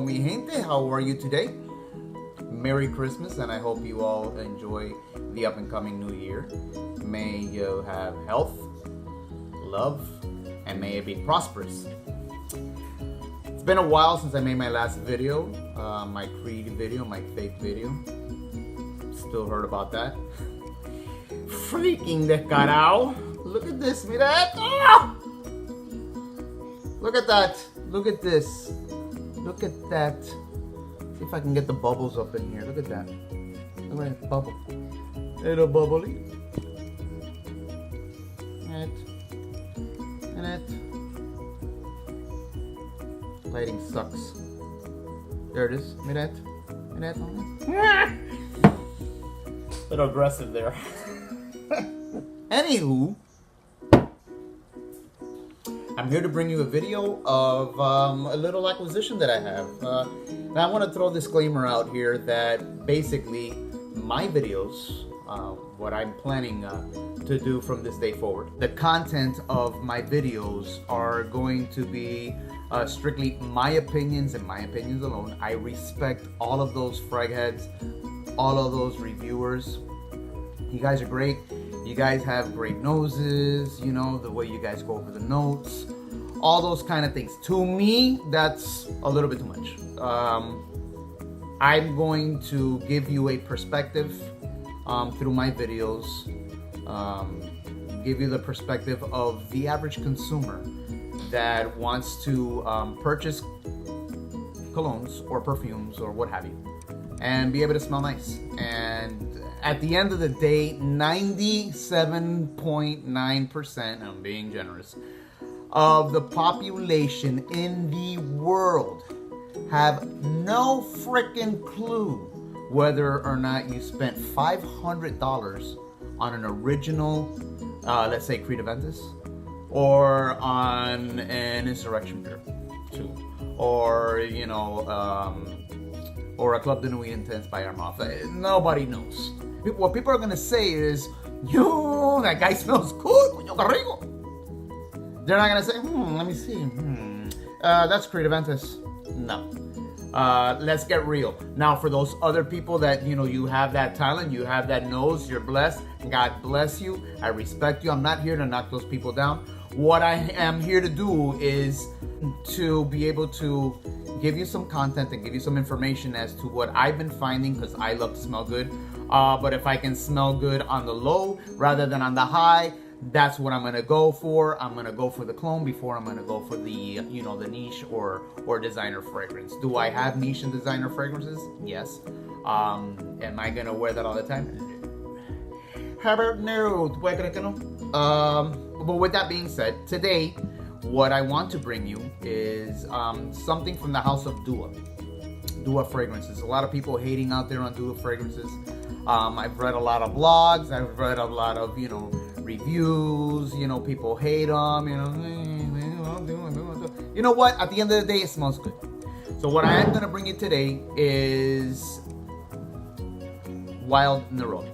mi gente, how are you today? Merry Christmas, and I hope you all enjoy the up and coming new year. May you have health, love, and may it be prosperous. It's been a while since I made my last video, my Creed video, my faith video. Still heard about that. Freaking descarado. Look at this, mira esto. Ah! Look at that. Look at this. Look at that. See if I can get the bubbles up in here. Look at that. Look at that bubble. Little bubbly. And it. Lighting sucks. There it is. Mira that. Mira that. Little aggressive there. Anywho, I'm here to bring you a video of a little acquisition that I have. And I want to throw a disclaimer out here that basically my videos, what I'm planning to do from this day forward, the content of my videos are going to be strictly my opinions and my opinions alone. I respect all of those frag heads, all of those reviewers. You guys are great. You guys have great noses, you know, the way you guys go over the notes, all those kind of things. To me, that's a little bit too much. I'm going to give you a perspective through my videos, give you the perspective of the average consumer that wants to purchase colognes or perfumes or what have you, and be able to smell nice. And at the end of the day, 97.9%, I'm being generous, of the population in the world have no freaking clue whether or not you spent $500 on an original, let's say Creed Aventus, or on an Insurrection beer, too, or, you know, or a Club de Nuit Intense by Armagh. Nobody knows. What people are gonna say is, yo, that guy smells good. They're not gonna say, let me see. That's Creed Aventus. No. Let's get real. Now, for those other people that, you know, you have that talent, you have that nose, you're blessed. God bless you. I respect you. I'm not here to knock those people down. What I am here to do is to be able to give you some content and give you some information as to what I've been finding, because I love to smell good. But if I can smell good on the low rather than on the high, that's what I'm gonna go for. I'm gonna go for the clone before I'm gonna go for the, you know, the niche or designer fragrance. Do I have niche and designer fragrances? Yes. Am I gonna wear that all the time? How about no? But with that being said, today, what I want to bring you is something from the house of Dua fragrances. A lot of people hating out there on Dua fragrances. I've read a lot of blogs. I've read a lot of, you know, reviews. You know, people hate them. You know, you know what? At the end of the day, it smells good. So what I am going to bring you today is Wild Neroli.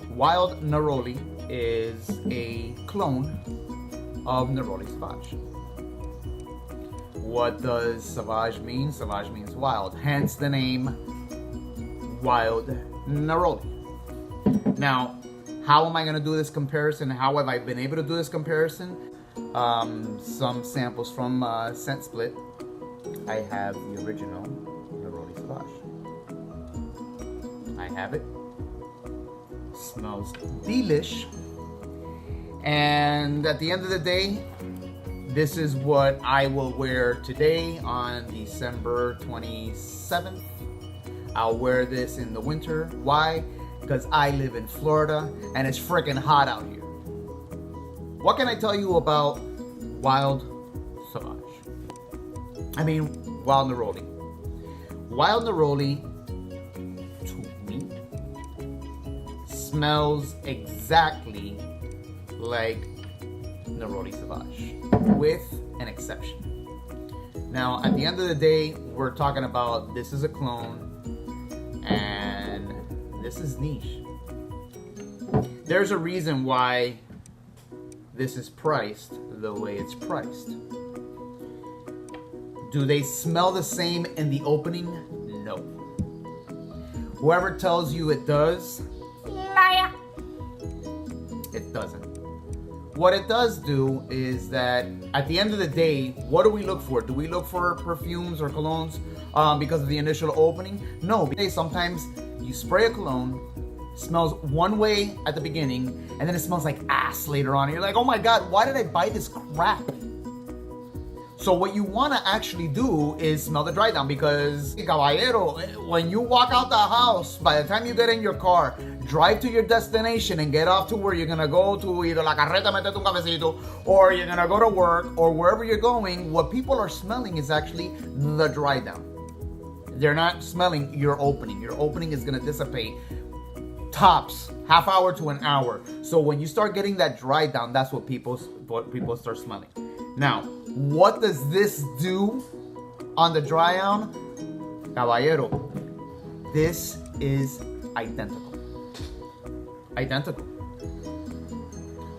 Wild Neroli is a clone of Neroli Sauvage. What does Sauvage mean? Sauvage means wild, hence the name Wild Neroli. Now, how am I going to do this comparison? How have I been able to do this comparison? Some samples from Scent Split. I have the original Neroli Sauvage. I have it. Smells delish. And at the end of the day, this is what I will wear today on December 27th. I'll wear this in the winter. Why? Because I live in Florida and it's freaking hot out here. What can I tell you about Wild Sauvage? I mean, Wild Neroli. Wild Neroli, to me, smells exactly like Neroli Sauvage, with an exception. Now, at the end of the day, we're talking about this is a clone and this is niche. There's a reason why this is priced the way it's priced. Do they smell the same in the opening? No. Whoever tells you it does, liar. It doesn't. What it does do is that at the end of the day, what do we look for? Do we look for perfumes or colognes because of the initial opening? No, because sometimes you spray a cologne, smells one way at the beginning, and then it smells like ass later on. And you're like, oh my God, why did I buy this crap? So what you want to actually do is smell the dry down, because caballero, when you walk out the house, by the time you get in your car, drive to your destination and get off to where you're gonna go to, either la carreta, metete un cafecito, or you're gonna go to work, or wherever you're going, what people are smelling is actually the dry down. They're not smelling your opening. Your opening is gonna dissipate tops half hour to an hour. So when you start getting that dry down, that's what people start smelling. Now, what does this do on the dry down? Caballero, this is identical. Identical.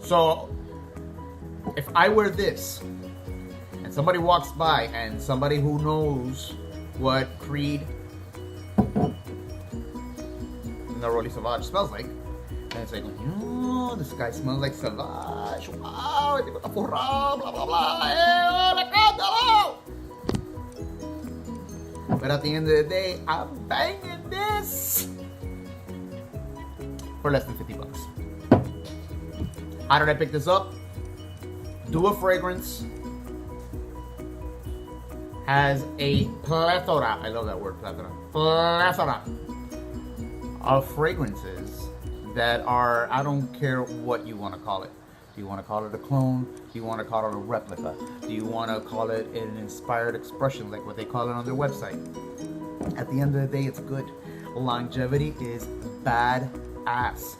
So, if I wear this, and somebody walks by, and somebody who knows what Creed Neroli Sauvage smells like, and it's like, oh, this guy smells like Sauvage. Wow, blah, blah, blah. But at the end of the day, I'm banging this for less than $50. How did I pick this up? Do a Fragrance has a plethora, I love that word, plethora of fragrances that are, I don't care what you want to call it. Do you want to call it a clone? Do you want to call it a replica? Do you want to call it an inspired expression, like what they call it on their website? At the end of the day, it's good. Longevity is badass.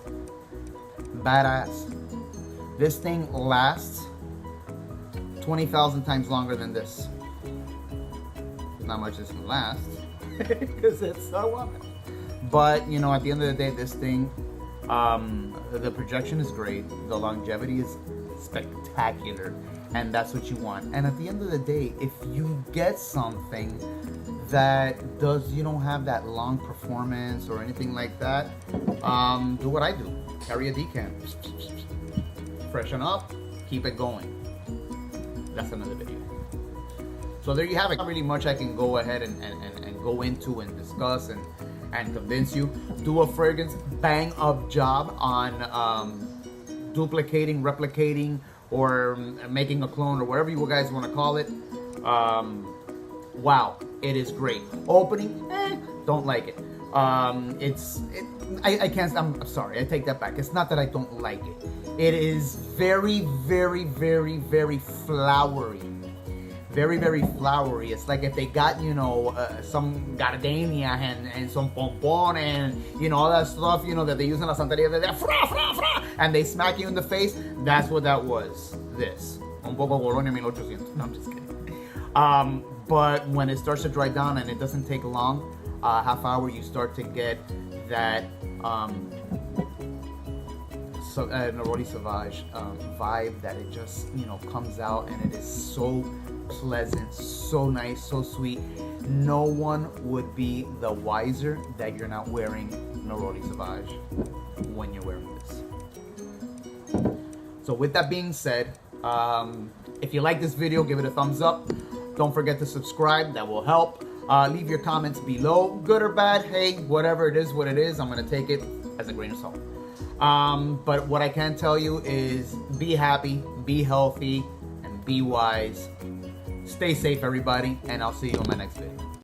Badass. This thing lasts 20,000 times longer than this. Not much this can last because it's so wild. But you know, at the end of the day, this thing, the projection is great, the longevity is spectacular, and that's what you want. And at the end of the day, if you get something that you don't have that long performance or anything like that, do what I do. Carry a decant. Freshen up, keep it going. That's another video. So there you have it. Not really much I can go ahead and go into and discuss and convince you. Do a fragrance bang up job on duplicating, replicating, or making a clone, or whatever you guys want to call it. Wow, it is great. Opening, don't like it. I can't. I'm sorry. I take that back. It's not that I don't like it. It is very, very, very, very flowery. Very, very flowery. It's like if they got, you know, some gardenia and some pompon and, you know, all that stuff, you know, that they use in la santeria, and they smack you in the face. That's what that was. This. Un poco Bologna 1800. No, I'm just kidding. But when it starts to dry down and it doesn't take long, half hour, you start to get that Neroli Sauvage vibe that it just, you know, comes out, and it is so pleasant, so nice, so sweet. No one would be the wiser that you're not wearing Neroli Sauvage when you're wearing this. So with that being said, if you like this video, give it a thumbs up. Don't forget to subscribe. That will help. Leave your comments below, good or bad. Hey, whatever it is, what it is, I'm gonna take it as a grain of salt. But what I can tell you is be happy, be healthy, and be wise. Stay safe, everybody, and I'll see you on my next video.